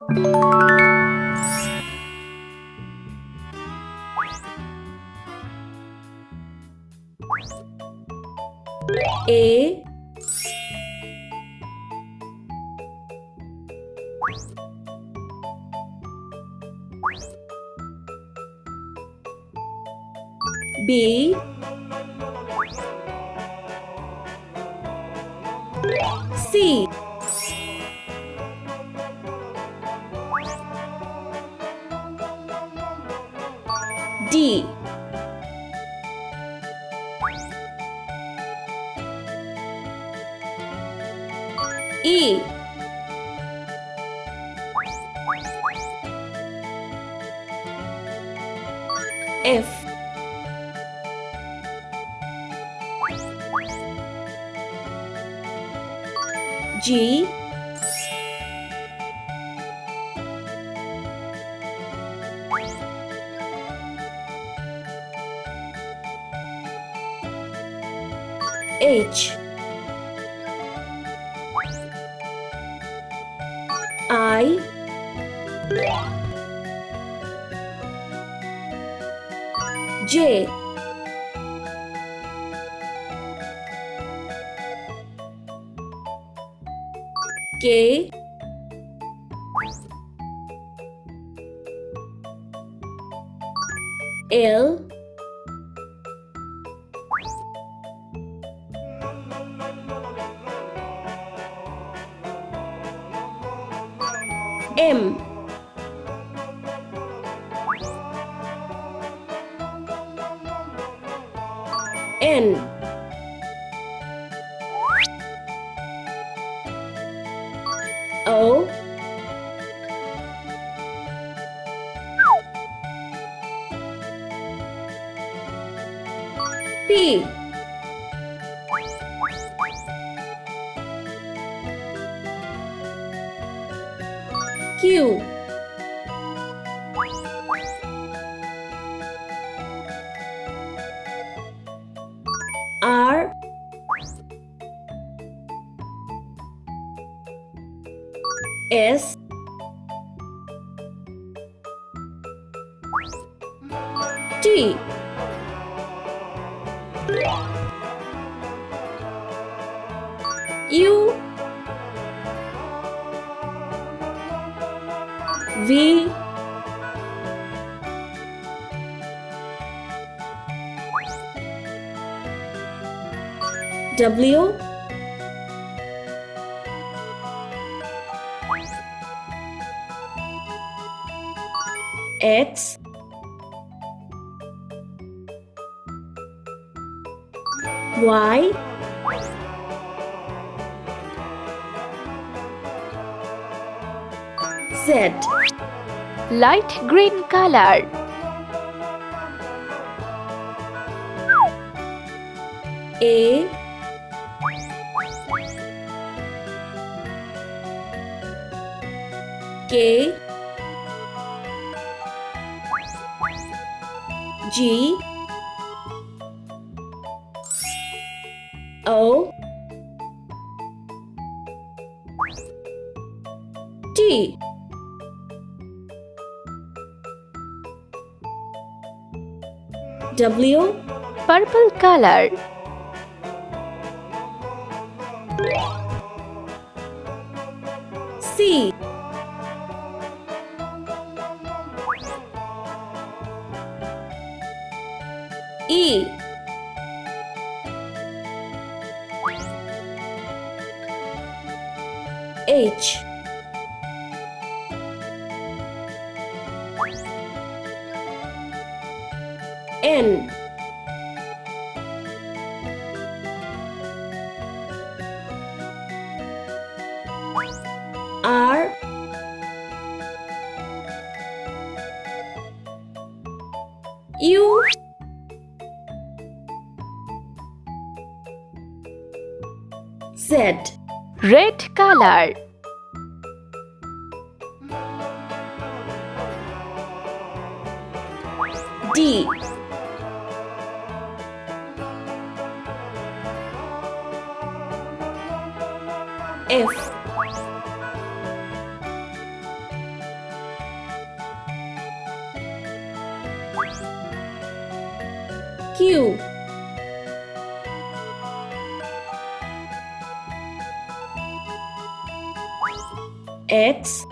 A B C D E F G H I J K L M N O P Q R S T U V W X Y Z light green color, A K G O T W purple color, C E H N R U Z red color, D F Q. X.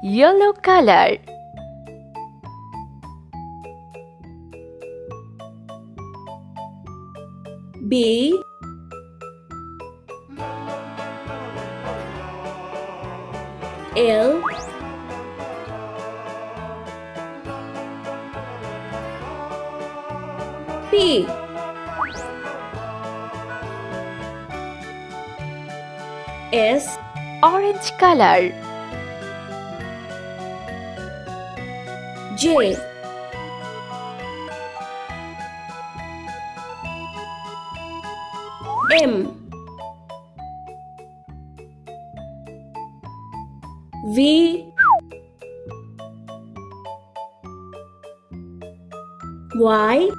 yellow color. B. L. P. S. Orange color. J. M. V. Y.